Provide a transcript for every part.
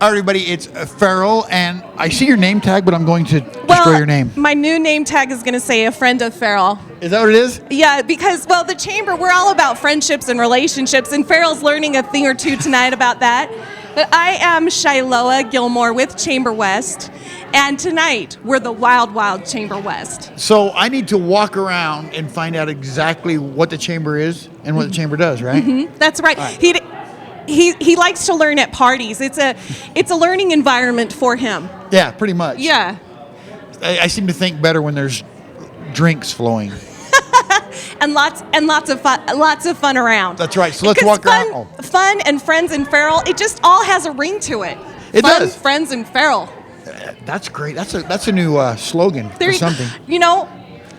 All right, everybody, it's Farrell, and I see your name tag, but I'm going to destroy your name. My new name tag is going to say a friend of Farrell. Is that what it is? Yeah, because, well, the Chamber, we're all about friendships and relationships, and Farrell's learning a thing or two tonight about that. But I am Shiloah Gilmore with Chamberwest, and tonight we're the Wild Wild Chamberwest. So I need to walk around and find out exactly what the Chamber is and what the Chamber does, right? Mm-hmm. That's right. All right. He likes to learn at parties. It's a learning environment for him. Yeah, pretty much. Yeah. I seem to think better when there's drinks flowing. And lots of fun around. That's right. So let's walk around. Fun and friends and Farrell. It just all has a ring to it. It does. Friends and Farrell. That's great. That's a new slogan for something. You know,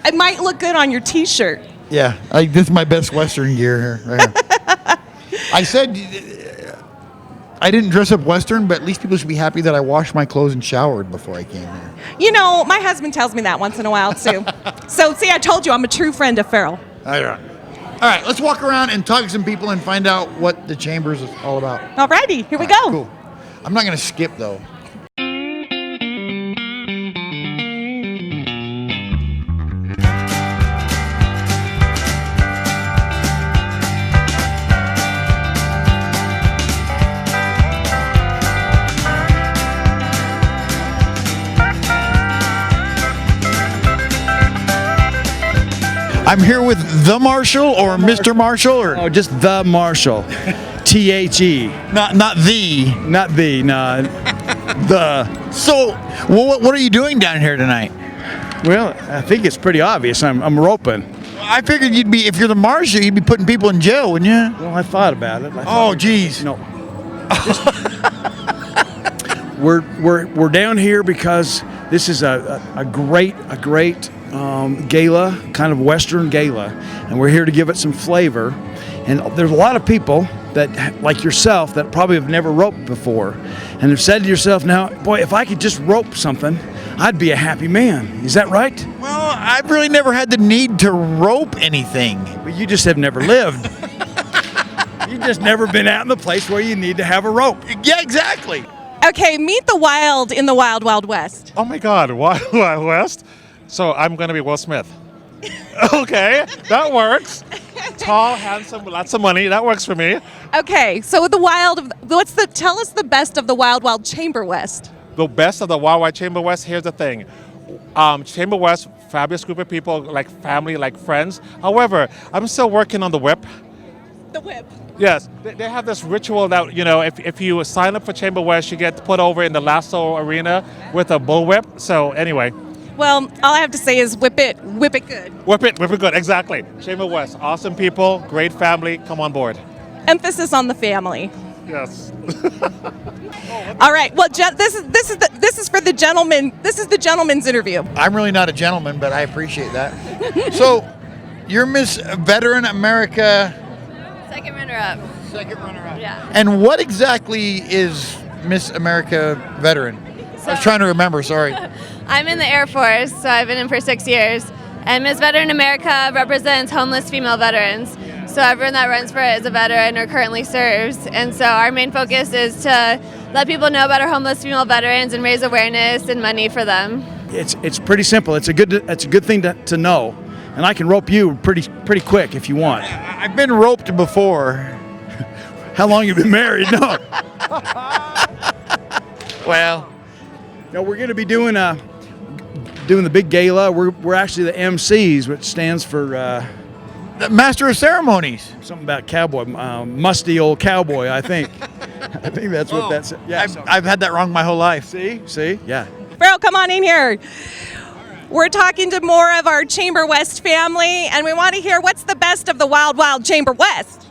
it might look good on your T-shirt. Yeah, this is my best Western gear here. Right here. I said I didn't dress up Western, but at least people should be happy that I washed my clothes and showered before I came here. You know, my husband tells me that once in a while, too. So, see, I told you I'm a true friend of Farrell. All right, let's walk around and talk to some people and find out what the Chamber is all about. All righty, here we go. Cool. I'm not going to skip, though. I'm here with the Marshall or Mr. Marshall or Oh, just the Marshall. T-H-E. not the. Not the, no. The. So, what are you doing down here tonight? Well, I think it's pretty obvious. I'm roping. I figured you'd be, if you're the Marshall, you'd be putting people in jail, wouldn't you? Well, I thought about it. Oh, geez. No. We're down here because this is a great gala, kind of Western gala, and we're here to give it some flavor. And there's a lot of people that, like yourself, that probably have never roped before, and have said to yourself, now, boy, if I could just rope something, I'd be a happy man. Is that right? Well, I've really never had the need to rope anything. But you just have never lived. You've just never been out in the place where you need to have a rope. Yeah, exactly. Okay, meet the wild in the Wild Wild West. Oh my God, Wild Wild West? So I'm going to be Will Smith. Okay, that works. Tall, handsome, with lots of money. That works for me. Okay, so tell us the best of the Wild Wild Chamberwest. The best of the Wild Wild Chamberwest, here's the thing. Chamberwest, fabulous group of people, like family, like friends. However, I'm still working on the whip. The whip. Yes, they have this ritual that, you know, if you sign up for Chamberwest, you get put over in the lasso arena with a bullwhip. So anyway. Well, all I have to say is whip it good. Whip it good, exactly. Chamberwest, awesome people, great family, come on board. Emphasis on the family. Yes. All right. Well, this is for the gentleman. This is the gentleman's interview. I'm really not a gentleman, but I appreciate that. So, you're Miss Veteran America. Second runner-up. Second runner-up. Yeah. And what exactly is Miss America Veteran? I was trying to remember, sorry. I'm in the Air Force, so I've been in for 6 years. And Miss Veteran America represents homeless female veterans. So everyone that runs for it is a veteran or currently serves. And so our main focus is to let people know about our homeless female veterans and raise awareness and money for them. It's pretty simple. It's a good thing to know. And I can rope you pretty quick if you want. I've been roped before. How long you been married? No. Well, no, we're going to be doing the big gala. We're actually the MCs, which stands for the Master of Ceremonies. Something about cowboy, musty old cowboy. I think. I think that's what that's. Yeah, I've had that wrong my whole life. See, yeah. Farrell, come on in here. We're talking to more of our Chamberwest family, and we want to hear what's the best of the Wild Wild Chamberwest.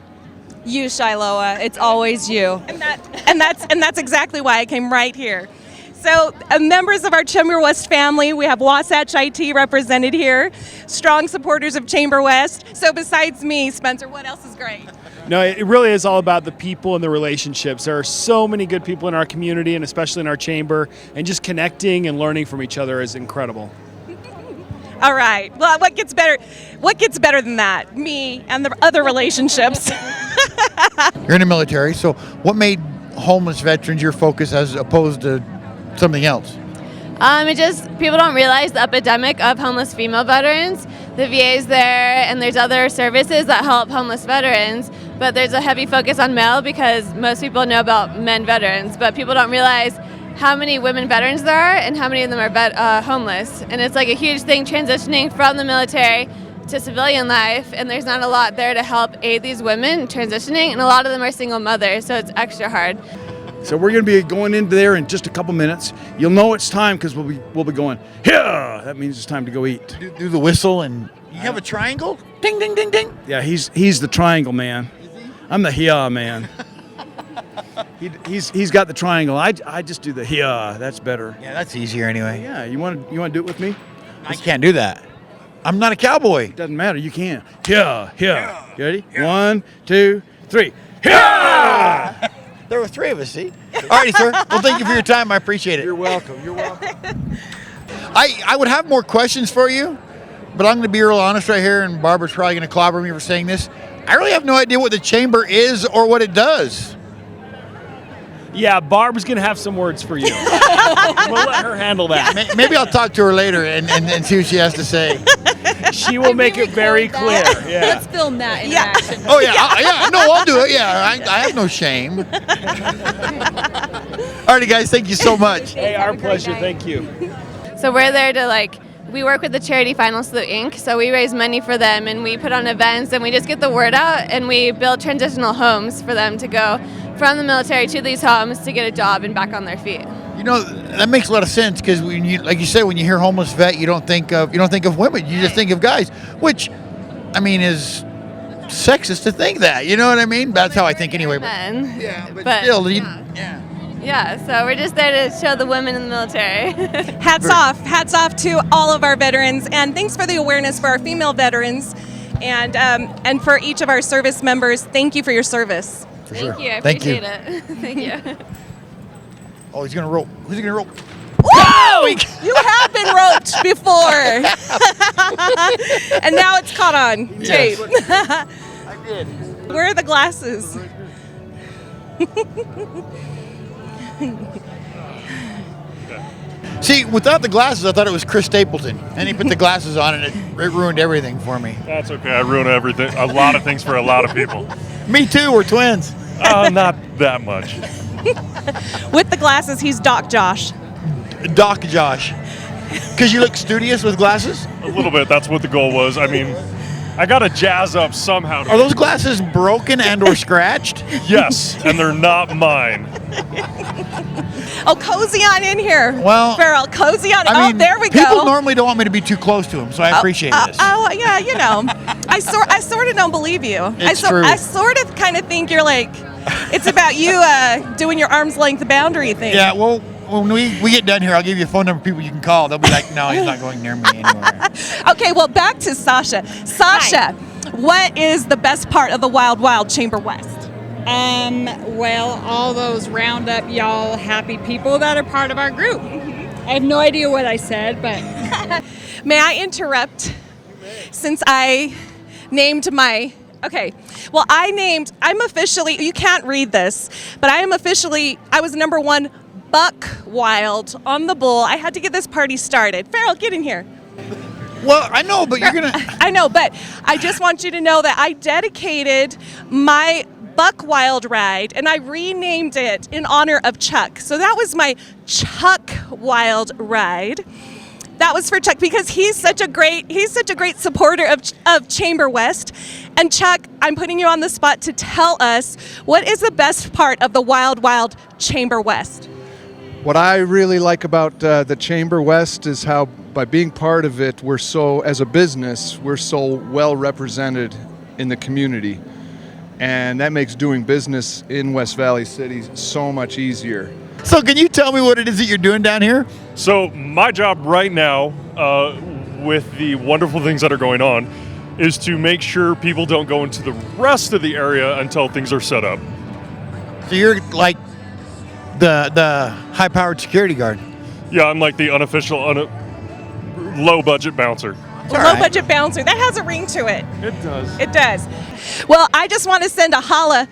You, Shiloah. It's always you. And that's exactly why I came right here. So, members of our Chamberwest family, we have Wasatch IT represented here, strong supporters of Chamberwest. So, besides me, Spencer, what else is great? No, it really is all about the people and the relationships. There are so many good people in our community, and especially in our chamber, and just connecting and learning from each other is incredible. All right. Well, what gets better than that? Me and the other relationships. You're in the military, so what made homeless veterans your focus as opposed to something else? It just, people don't realize the epidemic of homeless female veterans. The VA is there, and there's other services that help homeless veterans, but there's a heavy focus on male because most people know about men veterans, but people don't realize how many women veterans there are and how many of them are homeless. And it's like a huge thing transitioning from the military to civilian life, and there's not a lot there to help aid these women transitioning, and a lot of them are single mothers, so it's extra hard. So we're going to be going into there in just a couple minutes. You'll know it's time because we'll be going, yeah, that means it's time to go eat. Do the whistle, and you have a triangle? Ding, ding, ding, ding. Yeah, he's the triangle man. I'm the yeah man. He's got the triangle. I just do the yeah. That's better. Yeah, that's easier anyway. Yeah, you want to do it with me? I can't do that. I'm not a cowboy. Doesn't matter. You can. Yeah. You ready? Yeah. 1, 2, 3. Yeah! There were 3 of us, see? All righty, sir. Well, thank you for your time. I appreciate it. You're welcome. I would have more questions for you, but I'm going to be real honest right here, and Barbara's probably going to clobber me for saying this. I really have no idea what the chamber is or what it does. Yeah, Barb's going to have some words for you. We'll let her handle that. Maybe I'll talk to her later and see what she has to say. She will make it very clear. Yeah. Let's film that interaction. Oh, yeah. No, I'll do it. Yeah, I have no shame. All righty, guys. Thank you so much. Hey, our pleasure. Thank you. So we're there to we work with the charity Final Salute Inc., so we raise money for them, and we put on events, and we just get the word out, and we build transitional homes for them to go from the military to these homes to get a job and back on their feet. You know, that makes a lot of sense because when you, like you said, when you hear homeless vet, you don't think of women, you just think of guys, which, I mean, is sexist to think that. You know what I mean? That's how I think anyway. Men. Yeah, but still, Yeah, so we're just there to show the women in the military. Hats off to all of our veterans, and thanks for the awareness for our female veterans, and for each of our service members. Thank you for your service. For sure. Thank you, I Thank you. appreciate it. Thank you. Oh, he's gonna roll. Who's he gonna roll? Whoa! You have been roped before, and now it's caught on tape. I did. Where are the glasses? See, without the glasses, I thought it was Chris Stapleton, and he put the glasses on, and it ruined everything for me. That's okay. I ruin everything. A lot of things for a lot of people. Me too. We're twins. Not that much. With the glasses, he's Doc Josh. Doc Josh. Because you look studious with glasses? A little bit. That's what the goal was. I mean, I got to jazz up somehow. Are those glasses broken and or scratched? Yes, and they're not mine. Oh, cozy on in here. Well, Farrell, cozy on. I mean, there we go. People normally don't want me to be too close to them, so I appreciate this. Oh, yeah, you know. I sort of don't believe you. It's true. I sort of kind of think you're like, it's about you doing your arm's length boundary thing. Yeah, well, when we get done here, I'll give you a phone number of people you can call. They'll be like, no, he's not going near me anywhere. Okay, well, back to Sasha. Sasha, what is the best part of the Wild Wild Chamber West? Well, all those roundup y'all happy people that are part of our group. I have no idea what I said, but May I interrupt? Since I named my I'm officially, you can't read this, but I was number 1 buck wild on the bull. I had to get this party started. Farrell, get in here. Well, I know, but you're going to... I know, but I just want you to know that I dedicated my buck wild ride and I renamed it in honor of Chuck. So that was my Chuck Wild ride. That was for Chuck because he's such a great supporter of Chamberwest. And Chuck, I'm putting you on the spot to tell us what is the best part of the Wild Wild Chamberwest. What I really like about the Chamberwest is how by being part of it, as a business, we're so well represented in the community. And that makes doing business in West Valley City so much easier. So can you tell me what it is that you're doing down here? So my job right now, with the wonderful things that are going on, is to make sure people don't go into the rest of the area until things are set up. So you're like the high-powered security guard. Yeah, I'm like the unofficial, low-budget bouncer. Low budget bouncer. That has a ring to it. It does. It does. Well, I just want to send a holler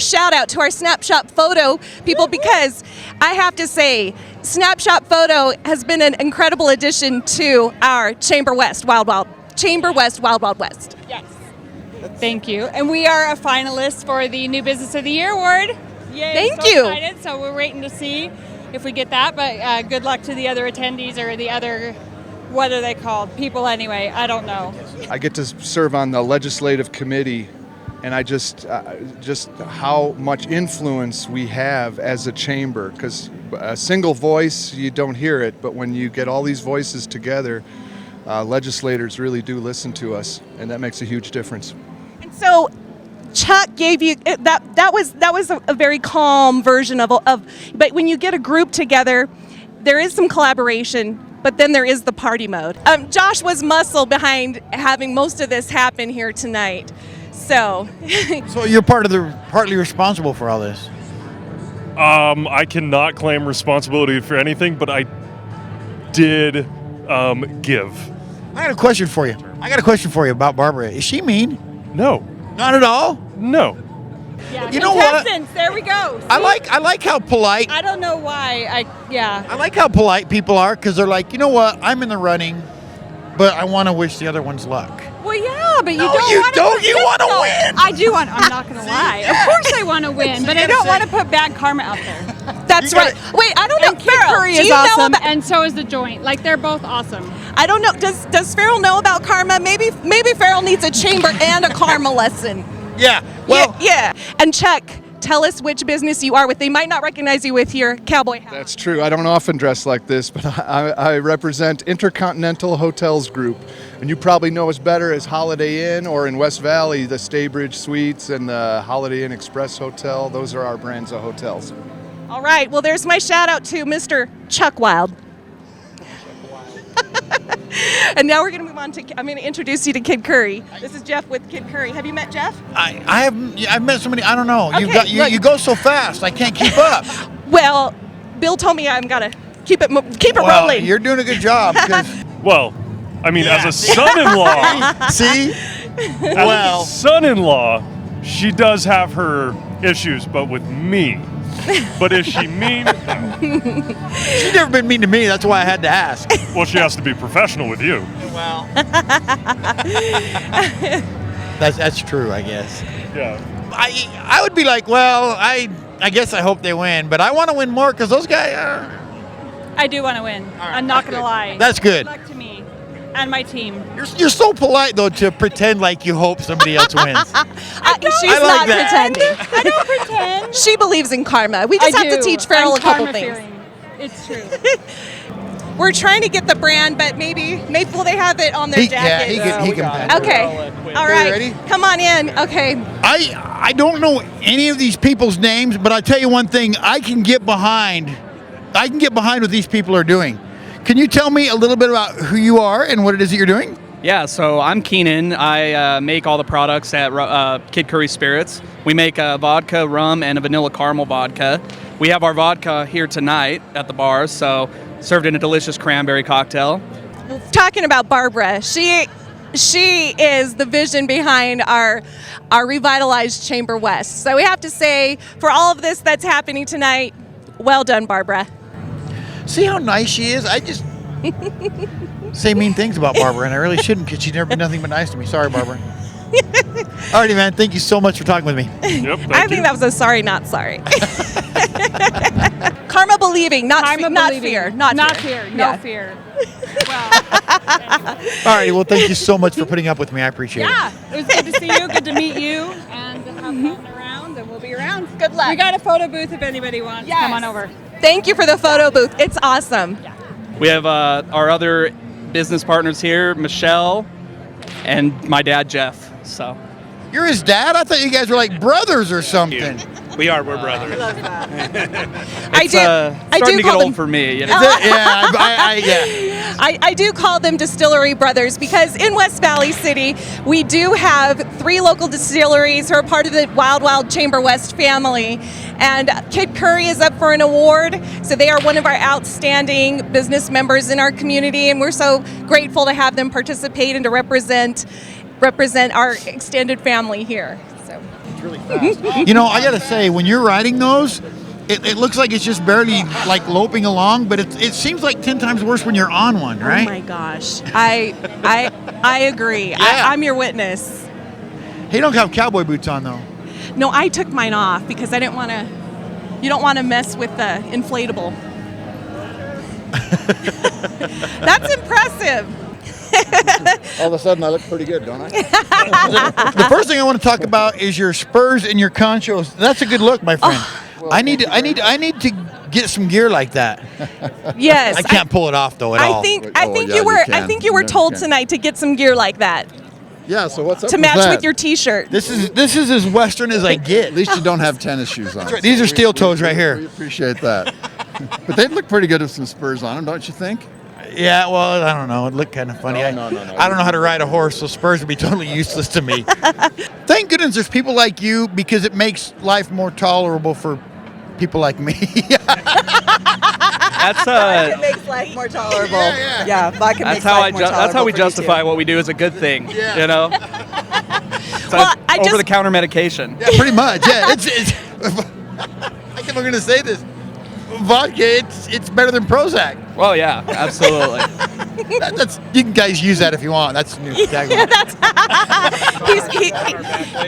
shout out to our Snapshot Photo people, because I have to say, Snapshot Photo has been an incredible addition to our Chamberwest Wild Wild West. Yes. Thank you. And we are a finalist for the New Business of the Year award. Yay, Thank so you. Excited. So we're waiting to see if we get that, but good luck to the other attendees or the other, what are they called? People anyway, I don't know. I get to serve on the legislative committee, and I just how much influence we have as a chamber, because a single voice, you don't hear it, but when you get all these voices together, legislators really do listen to us, and that makes a huge difference. And so Chuck gave you that was a very calm version of but when you get a group together, there is some collaboration, but then there is the party mode. Josh was muscle behind having most of this happen here tonight. So So you're partly responsible for all this. I cannot claim responsibility for anything, but I did give. I got a question for you about Barbara. Is she mean? No. Not at all. No. Yeah, You know what? contestants, there we go. See? I like how polite. I don't know why. I like how polite people are, because they're like, you know what? I'm in the running, but I want to wish the other ones luck. Well, yeah, but you No, don't you want don't. You wanna win. I do want. I'm not going to lie. Of course, I want to win, but I don't want to put bad karma out there. that's You right. gotta- Wait, I don't know. And Kid Farrell, Curry do is you know awesome, about- and so is the Joint. Like they're both awesome. I don't know. Does Farrell know about karma? Maybe Farrell needs a chamber and a karma lesson. Yeah. Well, yeah. And Chuck, tell us which business you are with. They might not recognize you with your cowboy hat. That's true. I don't often dress like this, but I represent Intercontinental Hotels Group, and you probably know us better as Holiday Inn, or in West Valley, the Staybridge Suites and the Holiday Inn Express Hotel. Those are our brands of hotels. All right. Well, there's my shout out to Mr. Chuck Wild. And now we're going to move on to, I'm going to introduce you to Kid Curry. This is Jeff with Kid Curry. Have you met Jeff? I've met somebody. I don't know. Okay, look. You go so fast. I can't keep up. Well, Bill told me I'm got to keep it Well, rolling. you're doing a good job. 'Cause- Well, I mean, as a son-in-law, see? as a son-in-law, she does have her issues, but with me. But is she mean? No. She's never been mean to me. That's why I had to ask. Well, she has to be professional with you. Well, that's true, I guess. Yeah. I would be like, well, I guess I hope they win, but I want to win more because those guys. I do want to win. right, I'm not that's going to good. lie. That's good. Good luck to me and my team. You're so polite though to pretend like you hope somebody else wins. She's I like not that. pretending. I don't pretend. She believes in karma. We just I have to do. teach Farrell I'm a couple karma-fearing. things. It's true. We're trying to get the brand, but maybe will they have it on their Yeah, jacket? he can pass. Okay. All right. ready? Come on in. Okay. I don't know any of these people's names, but I'll tell you one thing. I can get behind what these people are doing. Can you tell me a little bit about who you are and what it is that you're doing? Yeah, so I'm Keenan. I make all the products at Kid Curry Spirits. We make a vodka, rum, and a vanilla caramel vodka. We have our vodka here tonight at the bar, so served in a delicious cranberry cocktail. Talking about Barbara, she is the vision behind our revitalized Chamber West. So we have to say, for all of this that's happening tonight, well done, Barbara. See how nice she is? I just say mean things about Barbara, and I really shouldn't because she's never been nothing but nice to me. Sorry, Barbara. Alrighty, man. Thank you so much for talking with me. Yep. I think that was a sorry, not sorry. Karma believing, not fear. Not fear. No Yeah. fear. Well, Alrighty, well, thank you so much for putting up with me. I appreciate yeah, it was good to see you. Good to meet you, and have fun around. And we'll be around. Good luck. We got a photo booth if anybody wants. Yes. Come on over. Thank you for the photo booth. It's awesome. We have our other business partners here, Michelle, and my dad, Jeff. So it. You're his dad? I thought you guys were like brothers or something. we're brothers. I do starting to get call old them. for me. You Is know? it? Yeah, yeah. I do call them distillery brothers because in West Valley City, we do have 3 local distilleries who are part of the Wild Wild Chamberwest family. And Kid Curry is up for an award, so they are one of our outstanding business members in our community, and we're so grateful to have them participate and to represent our extended family here. So. You know, I gotta say, when you're riding those, it looks like it's just barely like loping along, but it seems like 10 times worse when you're on one, right? Oh my gosh, I agree. Yeah. I'm your witness. Hey, you don't have cowboy boots on though. No, I took mine off because I didn't want to. You don't want to mess with the inflatable. That's impressive. All of a sudden, I look pretty good, don't I? The first thing I want to talk about is your spurs and your conchos. That's a good look, my friend. Well, I need to get some gear like that. Yes, I can't pull it off though at all. I think yeah, you were can. told tonight to get some gear like that Yeah, so what's up to with match that? with your T-shirt. This is as Western as I get. At least you don't have tennis shoes on. right. These are steel toes right We here. appreciate that. But they'd look pretty good with some spurs on them, don't you think? Yeah, well, I don't know. It looked kind of funny. No. I don't know how to ride a horse, so spurs would be totally useless to me. Thank goodness there's people like you because it makes life more tolerable for people like me. That's It makes life more tolerable. Yeah, vodka makes life more tolerable. that's how we for you, justify too. what we do as a good thing. Yeah. You know. Well, I just- over-the-counter medication. Yeah, pretty much. Yeah, it's I keep going to say this. Vodka, it's better than Prozac. Well, yeah, absolutely. That's you can guys use that if you want. That's the new tagline.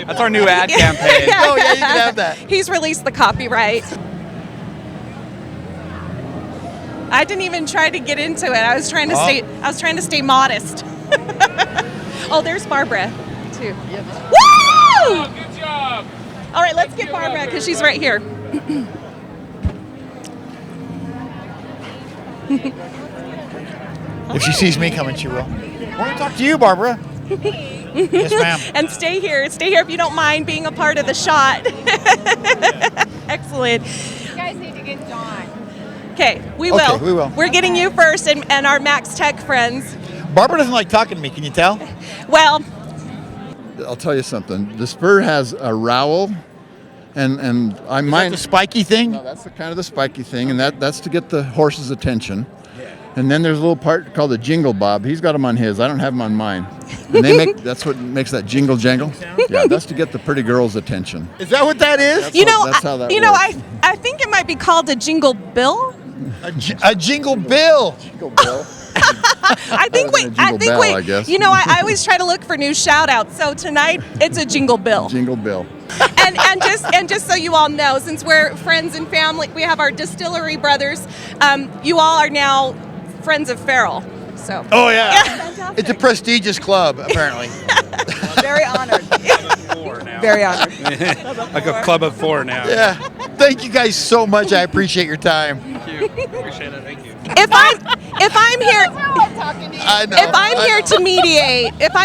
That's our new ad campaign. Oh yeah, you can have that. He's released the copyright. I didn't even try to get into it. I was trying to stay modest. Oh, there's Barbara too. Woo! Good job. All right, let's get Barbara because she's right here. If she sees me coming, she will. I want to talk to you, Barbara. Yes, ma'am. And stay here if you don't mind being a part of the shot. Excellent. You guys need to get Dawn. Okay, we will. Okay, we will. We're getting you first and our Max Tech friends. Barbara doesn't like talking to me. Can you tell? Well, I'll tell you something. The spur has a rowel, and I Is might. that the spiky thing? No, that's the kind of the spiky thing, and that's to get the horse's attention. And then there's a little part called the jingle bob. He's got them on his. I don't have them on mine. And that's what makes that jingle jangle. Yeah, that's to get the pretty girl's attention. Is that what that is? That's how that works. I think it might be called a jingle bill. A jingle bill. Jingle bell. I think Better than a jingle bell, I guess. I always try to look for new shout outs. So tonight it's a jingle bill. Jingle bell. and just so you all know, since we're friends and family, we have our distillery brothers. You all are now friends of Farrell. So. Oh yeah. It's a prestigious club, apparently. Very honored. Very honored. Like a club of 4 now. Yeah. Thank you guys so much. I appreciate your time. Thank you. Appreciate it. Thank you. If I'm here, I know. if I'm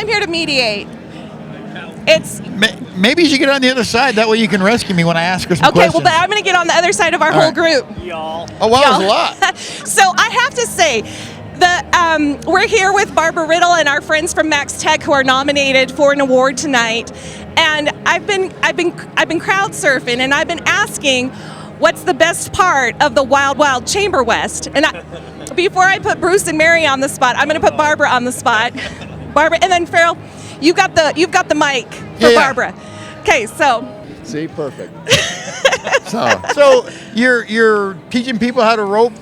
here to mediate, it's Maybe you should get on the other side. That way you can rescue me when I ask her some okay. questions. Well, but I'm going to get on the other side of our whole right. group. Oh, wow, that was a lot. So I have to say, we're here with Barbara Riddle and our friends from Max Tech who are nominated for an award tonight, and I've been crowd surfing and I've been asking, what's the best part of the Wild Wild Chamberwest? And before I put Bruce and Mary on the spot, I'm going to put Barbara on the spot. Barbara, and then Farrell, you've got the mic for Barbara. Okay, so. See, perfect. So you're teaching people how to rope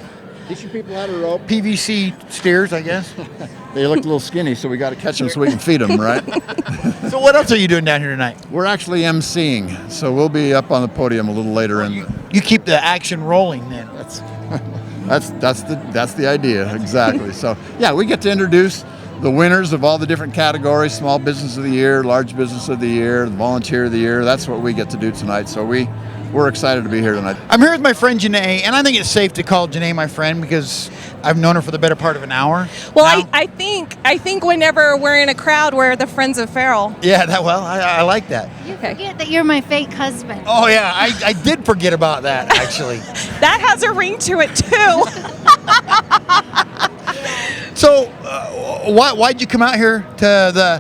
Teaching people how to rope. PVC steers, I guess. They look a little skinny, so we got to catch them so we can feed them, right? So what else are you doing down here tonight? We're actually emceeing, so we'll be up on the podium a little later. You keep the action rolling then. That's the idea, exactly. So yeah, we get to introduce the winners of all the different categories: small business of the year, large business of the year, the volunteer of the year. That's what we get to do tonight. So we're excited to be here tonight. I'm here with my friend Janae, and I think it's safe to call Janae my friend because I've known her for the better part of an hour. Well, I think whenever we're in a crowd, we're the friends of Farrell. Yeah, I like that. You forget that you're my fake husband. Oh yeah, I did forget about that actually. That has a ring to it too. So, why'd you come out here to the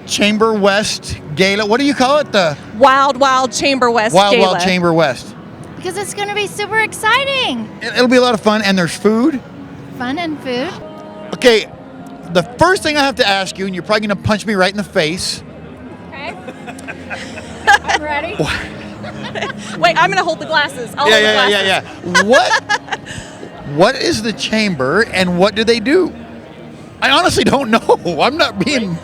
Chamberwest Gala? What do you call it? The Wild Chamberwest Gala. Wild Chamberwest. Because it's going to be super exciting. It'll be a lot of fun, and there's food. Fun and food. Okay, the first thing I have to ask you, and you're probably going to punch me right in the face. Okay. I'm ready. Wait, I'm going to hold the glasses. I'll hold the glasses. What is the chamber, and what do they do? I honestly don't know. I'm not being...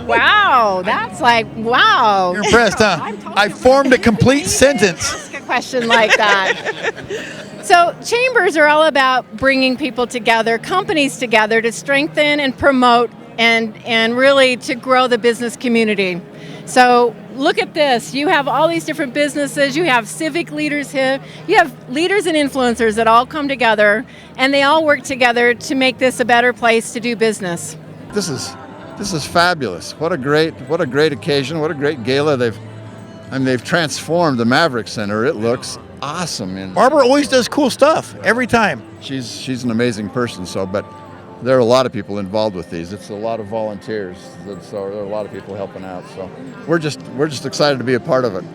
Wow, that's like, wow. You're impressed, huh? I formed a complete sentence. Ask a question like that. So chambers are all about bringing people together, companies together to strengthen and promote and really to grow the business community. So look at this. You have all these different businesses. You have civic leaders here. You have leaders and influencers that all come together, and they all work together to make this a better place to do business. This is fabulous. What a great occasion. What a great gala. They've transformed the Maverick Center. It looks awesome. And Barbara always does cool stuff every time. she's an amazing person. But there are a lot of people involved with these. It's a lot of volunteers. So there are a lot of people helping out. So we're just excited to be a part of it.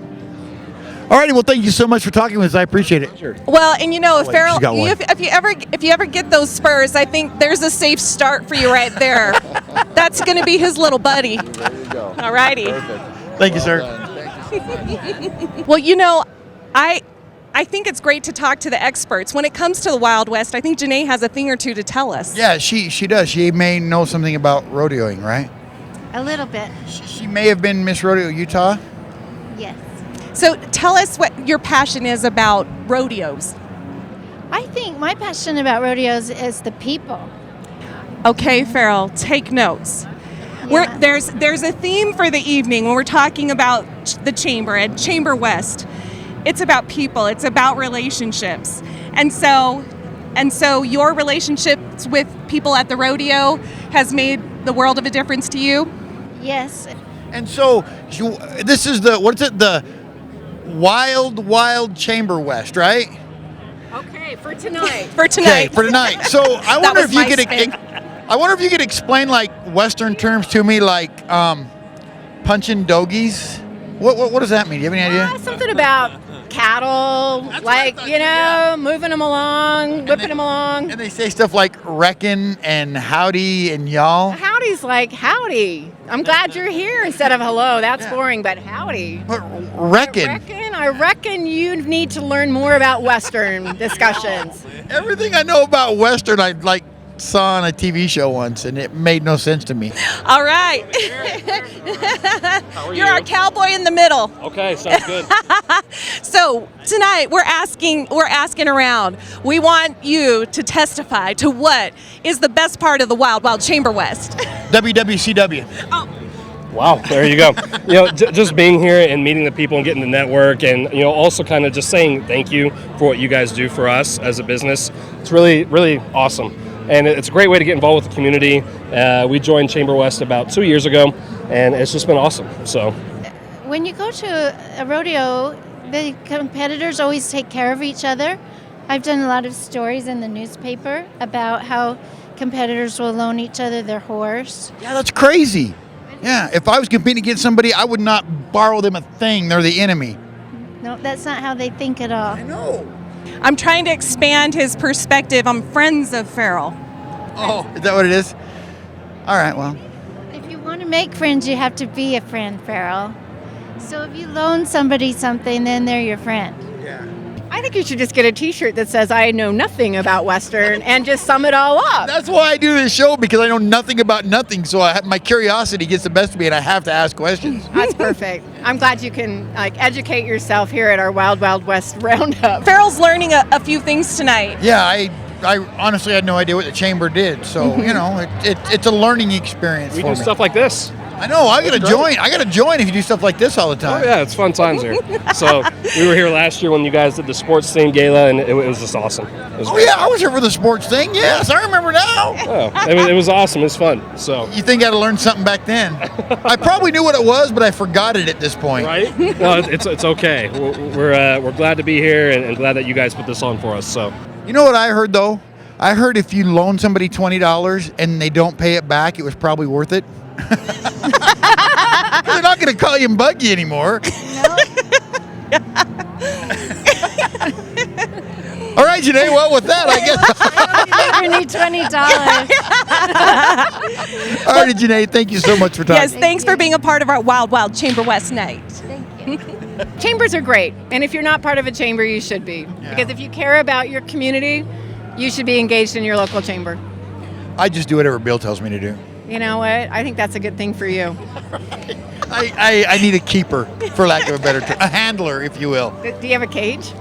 All righty, well, thank you so much for talking with us. I appreciate it. Sure. Well, and Farrell, she's got one. if you ever get those spurs, I think there's a safe start for you right there. That's going to be his little buddy. There you go. All righty. Perfect. Thank you, sir. Thank you so much. Well, I think it's great to talk to the experts. When it comes to the Wild West, I think Janae has a thing or two to tell us. Yeah, she does. She may know something about rodeoing, right? A little bit. She may have been Miss Rodeo Utah. Yes. So tell us what your passion is about rodeos. I think my passion about rodeos is the people. Okay, Farrell, take notes. Yeah. There's a theme for the evening when we're talking about the chamber at Chamberwest. It's about people. It's about relationships, and so your relationships with people at the rodeo has made the world of a difference to you. Yes. And so this is the Wild Chamberwest, right? Okay, for tonight. For tonight. Okay, for tonight. So I wonder if you could explain like Western terms to me, like punching dogies. What does that mean? Do you have any idea? Something about cattle, moving them along, whipping them along. And they say stuff like reckin and howdy and y'all. Howdy's like howdy. I'm glad you're here instead of hello. That's boring, but howdy. But reckin. I reckon you need to learn more about Western discussions. Everything I know about Western, I saw on a TV show once, and it made no sense to me. All right. You're our cowboy in the middle. Okay, sounds good. So tonight we're asking around. We want you to testify to what is the best part of the Wild Chamberwest. WWCW. Wow, there you go. Just being here and meeting the people and getting to network, and also kind of just saying thank you for what you guys do for us as a business. It's really, really awesome. And it's a great way to get involved with the community. We joined Chamberwest about 2 years ago, and it's just been awesome. So, When you go to a rodeo, the competitors always take care of each other. I've done a lot of stories in the newspaper about how competitors will loan each other their horse. Yeah, that's crazy. Yeah, if I was competing against somebody, I would not borrow them a thing. They're the enemy. No, that's not how they think at all. I know. I'm trying to expand his perspective. I'm friends of Farrell. Oh, is that what it is? All right, well. If you want to make friends, you have to be a friend, Farrell. So if you loan somebody something, then they're your friend. Yeah. I think you should just get a T-shirt that says "I know nothing about Western" and just sum it all up. That's why I do this show, because I know nothing about nothing. So my curiosity gets the best of me, and I have to ask questions. That's perfect. I'm glad you can educate yourself here at our Wild West Roundup. Farrell's learning a few things tonight. Yeah, I honestly had no idea what the chamber did. So it's a learning experience. we for do me. stuff like this. I know. I gotta join. I gotta join if you do stuff like this all the time. Oh yeah, it's fun times here. So we were here last year when you guys did the sports themed gala, and it was just awesome. It was Yeah, I was here for the sports thing. Yes, I remember now. it was awesome. It was fun. So You think I'd have learned something back then? I probably knew what it was, but I forgot it at this point. right? No, it's okay. We're glad to be here and glad that you guys put this on for us. So You know what I heard though? I heard if you loan somebody $20 and they don't pay it back, it was probably worth it. They're not going to call you and bug you anymore. All right, Janae, well, with that, I guess. You need $20. All right, Janae, thank you so much for talking. Yes, thanks for being a part of our Wild Wild Chamberwest night. Chambers are great, and if you're not part of a chamber, you should be. Because if you care about your community, you should be engaged in your local chamber. I just do whatever Bill tells me to do. You know what? I think that's a good thing for you. I need a keeper, for lack of a better term. A handler, if you will. Do you have a cage?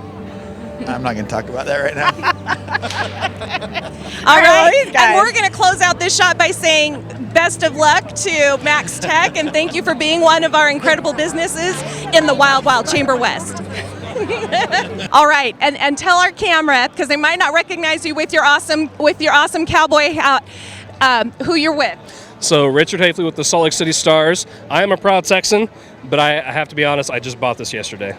I'm not going to talk about that right now. All right, and we're going to close out this shot by saying best of luck to Max Tech, and thank you for being one of our incredible businesses in the Wild Wild Chamber West. All right, and tell our camera, because they might not recognize you with your awesome cowboy hat, who you're with. So Richard Hafley with the Salt Lake City Stars. I am a proud Texan, but I have to be honest, I just bought this yesterday.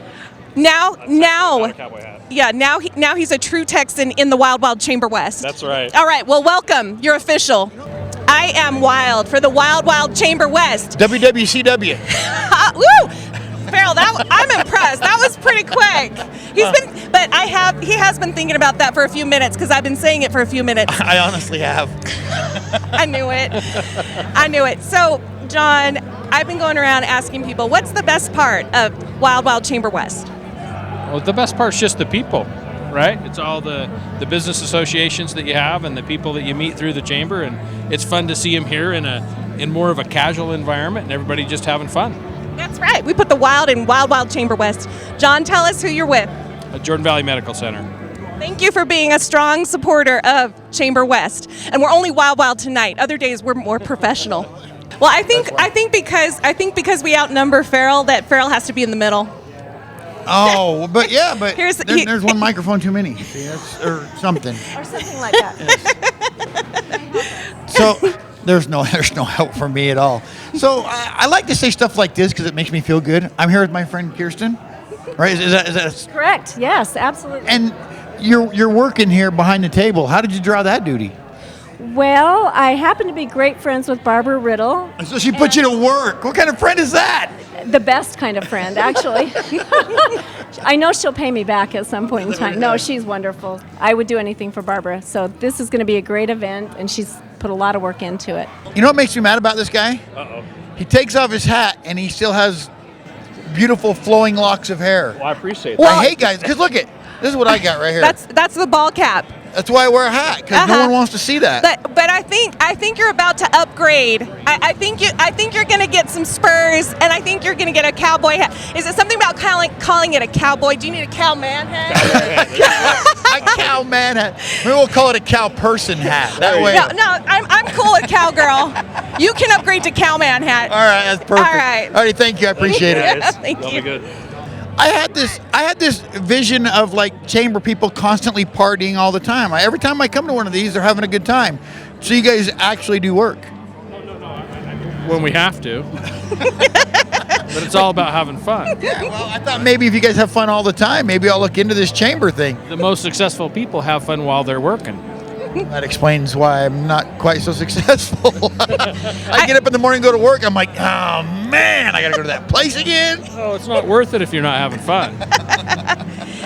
Now, Cowboy hat. yeah, now he's a true Texan in the Wild Wild Chamber West. That's right. All right, well, welcome. You're official. I am wild for the Wild Wild Chamber West. WWCW. Woo! Farrell, I'm impressed. That was pretty quick. He has been thinking about that for a few minutes because I've been saying it for a few minutes. I honestly have. I knew it. So, John, I've been going around asking people, what's the best part of Wild Wild Chamber West? Well, the best part's just the people, right? It's all the business associations that you have and the people that you meet through the chamber, and it's fun to see them here in more of a casual environment and everybody just having fun. That's right. We put the wild in Wild Wild Chamber West. John, tell us who you're with. Jordan Valley Medical Center. Thank you for being a strong supporter of Chamber West. And we're only Wild Wild tonight. Other days we're more professional. Well, I think because we outnumber Farrell, that Farrell has to be in the middle. Oh, but There's one microphone too many, see, or something. Or something like that. So there's no help for me at all. So I like to say stuff like this because it makes me feel good. I'm here with my friend Kirsten, right? Is that Correct. Yes, absolutely. And you're working here behind the table. How did you draw that duty? Well, I happen to be great friends with Barbara Riddle. So she put you to work. What kind of friend is that? The best kind of friend, actually. I know she'll pay me back at some point in time. No, she's wonderful. I would do anything for Barbara. So this is going to be a great event, and she's put a lot of work into it. You know what makes me mad about this guy? Uh-oh. He takes off his hat, and he still has beautiful flowing locks of hair. Well, I appreciate Well, I hate guys, because look it. This is what I got right here. That's the ball cap. That's why I wear a hat, because no one wants to see that. But I think you're about to upgrade. I think you're gonna get some spurs, and I think you're gonna get a cowboy hat. Is it something about calling it a cowboy? Do you need a cowman hat? A cowman hat. Maybe we'll call it a cow person hat. That way. No, I'm cool with cowgirl. You can upgrade to cowman hat. All right, that's perfect. All right. All right, thank you. I appreciate it. Thank you. Be good. I had this vision of like chamber people constantly partying all the time. Every time I come to one of these, they're having a good time. So you guys actually do work. When we have to. But it's all about having fun. Yeah, well, I thought maybe if you guys have fun all the time, maybe I'll look into this chamber thing. The most successful people have fun while they're working. That explains why I'm not quite so successful. I get up in the morning, go to work. I'm like, oh man, I got to go to that place again. Oh, it's not worth it if you're not having fun.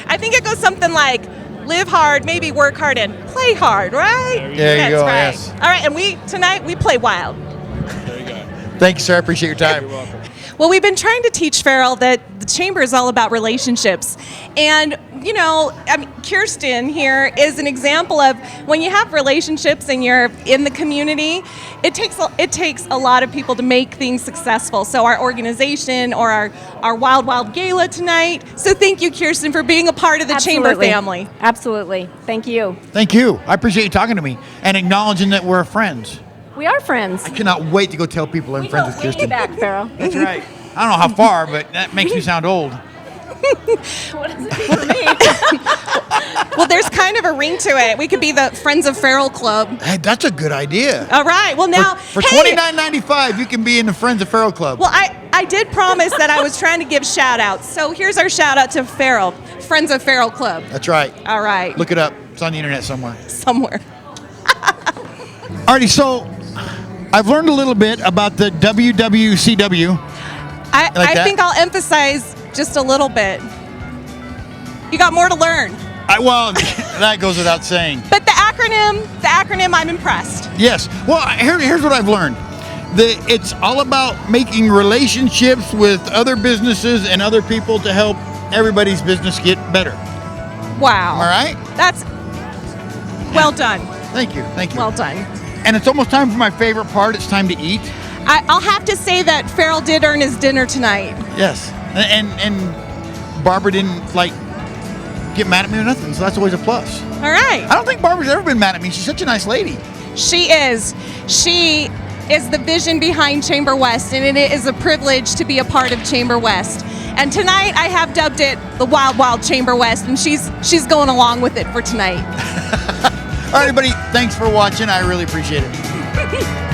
I think it goes something like live hard, maybe work hard, and play hard, right? There you go. Right. Yes. All right, and tonight we play wild. There you go. Thank you, sir. I appreciate your time. You're welcome. Well, we've been trying to teach Farrell that the chamber is all about relationships. And, you know, I mean, Kirsten here is an example of when you have relationships and you're in the community, it takes a lot of people to make things successful. So our organization or our Wild Wild Gala tonight. So thank you, Kirsten, for being a part of the chamber family. Absolutely. Thank you. Thank you. I appreciate you talking to me and acknowledging that we're friends. We are friends. I cannot wait to go tell people I'm friends with Kirsten. Back, Farrell. That's right. I don't know how far, but that makes me sound old. What does it mean for me? Well, there's kind of a ring to it. We could be the Friends of Farrell Club. Hey, that's a good idea. All right. Well, now for $29.95, you can be in the Friends of Farrell Club. Well, I did promise that I was trying to give shout outs. So here's our shout out to Farrell, Friends of Farrell Club. That's right. All right. Look it up. It's on the internet somewhere. Somewhere. Alrighty, so I've learned a little bit about the WWCW. I think I'll emphasize just a little bit. You got more to learn. Well, that goes without saying. But the acronym, I'm impressed. Yes. Well, here's what I've learned. It's all about making relationships with other businesses and other people to help everybody's business get better. Wow. All right? That's well done. Thank you. Well done. And it's almost time for my favorite part. It's time to eat. I'll have to say that Farrell did earn his dinner tonight. Yes. And Barbara didn't, get mad at me or nothing, so that's always a plus. All right. I don't think Barbara's ever been mad at me. She's such a nice lady. She is. She is the vision behind Chamberwest, and it is a privilege to be a part of Chamberwest. And tonight I have dubbed it the Wild Wild Chamberwest, and she's going along with it for tonight. All right, everybody, thanks for watching. I really appreciate it.